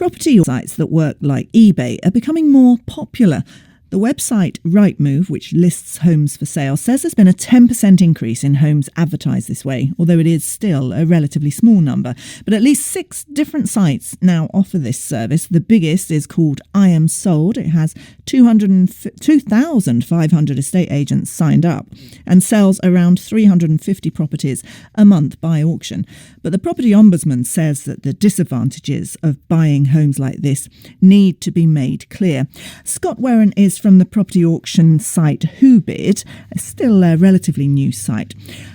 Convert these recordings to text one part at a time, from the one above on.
Property sites that work like eBay are becoming more popular. The website Rightmove, which lists homes for sale, says there's been a 10% increase in homes advertised this way, although it is still a relatively small number. But at least 6 different sites now offer this service. The biggest is called I Am Sold. It has 2,500 estate agents signed up and sells around 350 properties a month by auction. But the Property Ombudsman says that the disadvantages of buying homes like this need to be made clear. Scott Werran is from the property auction site Whoobid, still a relatively new site.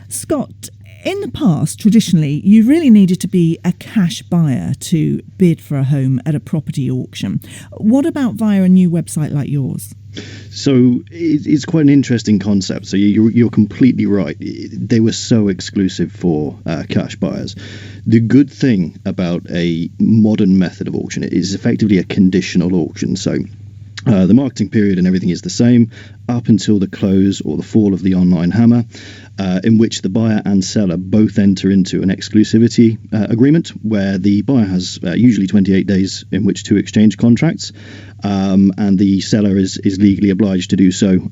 Scott, in the past, traditionally, you really needed to be a cash buyer to bid for a home at a property auction. What about via a new website like yours? So it's quite an interesting concept. So you're completely right. They were so exclusive for cash buyers. The good thing about a modern method of auction is effectively a conditional auction. So the marketing period and everything is the same up until the close or the fall of the online hammer, in which the buyer and seller both enter into an exclusivity agreement where the buyer has usually 28 days in which to exchange contracts, and the seller is legally obliged to do so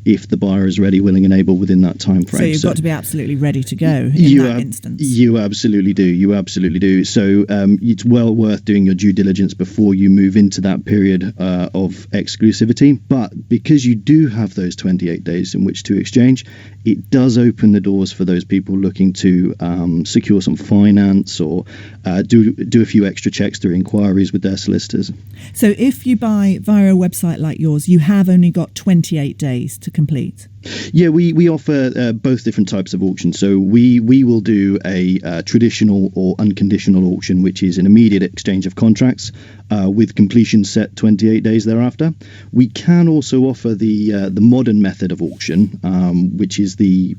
if the buyer is ready, willing and able within that time frame. So you've got to be absolutely ready to go in that instance. You absolutely do. You absolutely do. So it's well worth doing your due diligence before you move into that period of exclusivity. But because you do have those 28 days in which to exchange, it does open the doors for those people looking to secure some finance or do a few extra checks through inquiries with their solicitors. So if you buy via a website like yours, you have only got 28 days to complete? Yeah, we offer both different types of auction. So we will do a traditional or unconditional auction, which is an immediate exchange of contracts with completion set 28 days thereafter. We can also offer the modern method of auction, which is the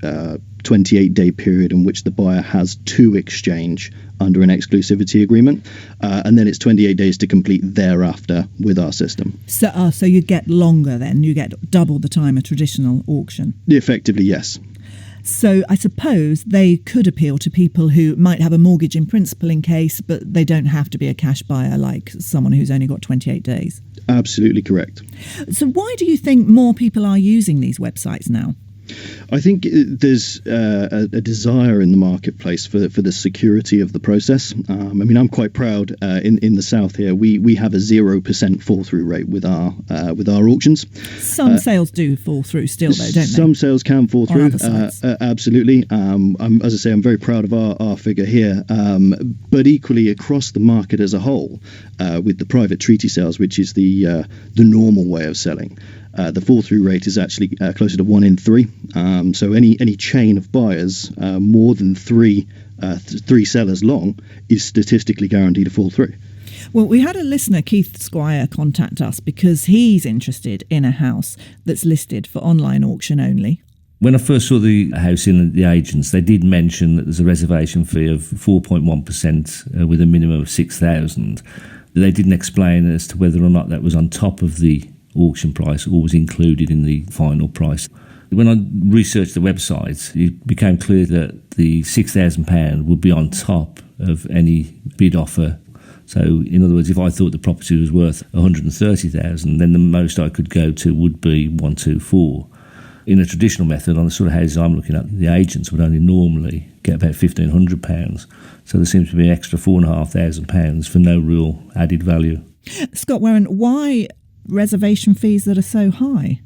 28-day period in which the buyer has to exchange under an exclusivity agreement, and then it's 28 days to complete thereafter with our system. So you get longer then? You get double the time a traditional auction? Effectively, yes. So I suppose they could appeal to people who might have a mortgage in principle in case, but they don't have to be a cash buyer like someone who's only got 28 days. Absolutely correct. So why do you think more people are using these websites now? I think there's a desire in the marketplace for the security of the process. I'm quite proud in the south here. We have a 0% fall through rate with our auctions. Some sales do fall through still, though, don't they? Some sales can fall through. Absolutely. As I say, I'm very proud of our figure here. But equally across the market as a whole, with the private treaty sales, which is the normal way of selling. The fall-through rate is actually closer to 1 in 3. So any chain of buyers more than three sellers long is statistically guaranteed to fall through. Well, we had a listener, Keith Squire, contact us because he's interested in a house that's listed for online auction only. When I first saw the house in the agents, they did mention that there's a reservation fee of 4.1% with a minimum of 6,000. They didn't explain as to whether or not that was on top of the auction price or was included in the final price. When I researched the website, it became clear that the £6,000 would be on top of any bid offer. So, in other words, if I thought the property was worth $130,000, then the most I could go to would be 124. In a traditional method, on the sort of houses I'm looking at, the agents would only normally get about £1,500. So there seems to be an extra £4,500 for no real added value. Scott Werran, why reservation fees that are so high?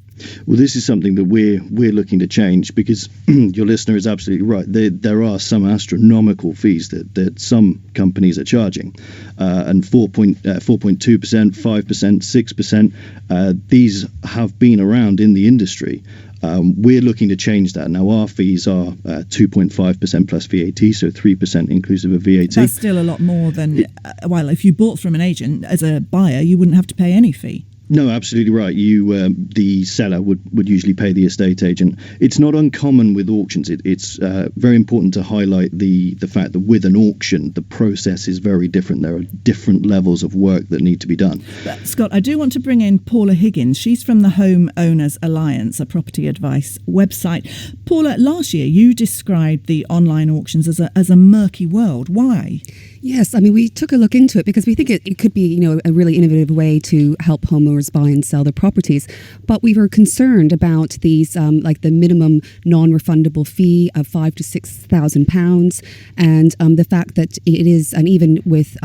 Well, this is something that we're looking to change because your listener is absolutely right. There are some astronomical fees that some companies are charging, and 4.2%, 5%, 6%. These have been around in the industry. We're looking to change that. Now, our fees are 2.5% plus VAT, so 3% inclusive of VAT. That's still a lot more than, if you bought from an agent as a buyer, you wouldn't have to pay any fee. No, absolutely right. The seller would usually pay the estate agent. It's not uncommon with auctions. It's very important to highlight the fact that with an auction, the process is very different. There are different levels of work that need to be done. Scott, I do want to bring in Paula Higgins. She's from the Home Owners Alliance, a property advice website. Paula, last year you described the online auctions as a murky world. Why? Yes, I mean, we took a look into it because we think it could be, a really innovative way to help homeowners buy and sell their properties. But we were concerned about these, like the minimum non-refundable fee of £5,000 to £6,000, and the fact that it is, and even with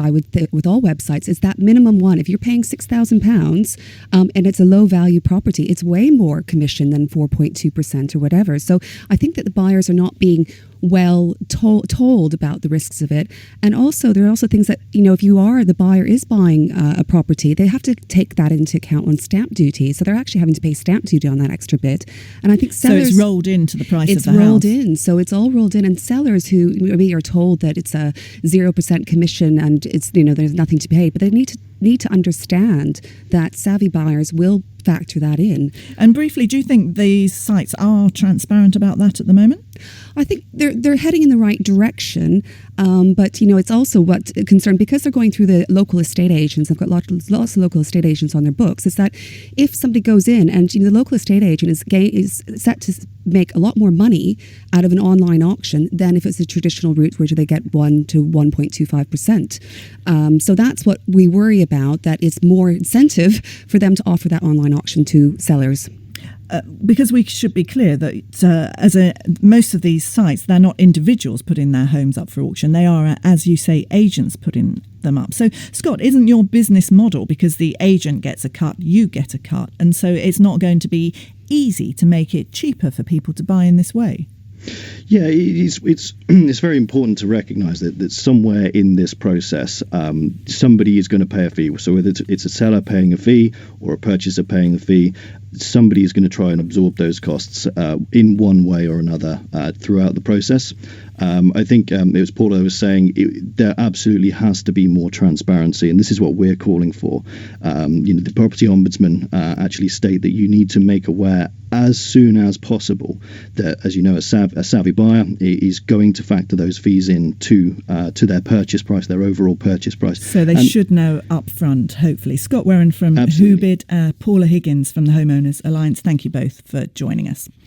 with all websites, is that minimum one. If you're paying £6,000 and it's a low-value property, it's way more commission than 4.2% or whatever. So I think that the buyers are not being well told about the risks of it. And also there are also things that, if the buyer is buying a property, they have to take that into account on stamp duty. So they're actually having to pay stamp duty on that extra bit. And I think sellers... So it's rolled into the price of the house. It's rolled in. So it's all rolled in. And sellers who maybe are told that it's a 0% commission and it's, there's nothing to pay, but they need to understand that savvy buyers will factor that in. And briefly, do you think these sites are transparent about that at the moment? I think they're heading in the right direction, but it's also what concern, because they're going through the local estate agents. They've got lots of local estate agents on their books. Is that if somebody goes in and the local estate agent is set to make a lot more money out of an online auction than if it's a traditional route where they get 1 to 1.25%. So that's what we worry about. That it's more incentive for them to offer that online auction to sellers. Because we should be clear that most of these sites, they're not individuals putting their homes up for auction. They are, as you say, agents putting them up. So, Scott, isn't your business model, because the agent gets a cut, you get a cut, and so it's not going to be easy to make it cheaper for people to buy in this way? Yeah, it's very important to recognise that somewhere in this process, somebody is going to pay a fee. So whether it's a seller paying a fee or a purchaser paying a fee, somebody is going to try and absorb those costs in one way or another throughout the process. I think it was Paula who was saying there absolutely has to be more transparency, and this is what we're calling for. The Property Ombudsman actually state that you need to make aware as soon as possible that, as you know, a savvy buyer is going to factor those fees in to their purchase price, their overall purchase price. So they should know up front, hopefully. Scott Werran from Whoobid, Paula Higgins from the Homeowners Alliance, thank you both for joining us.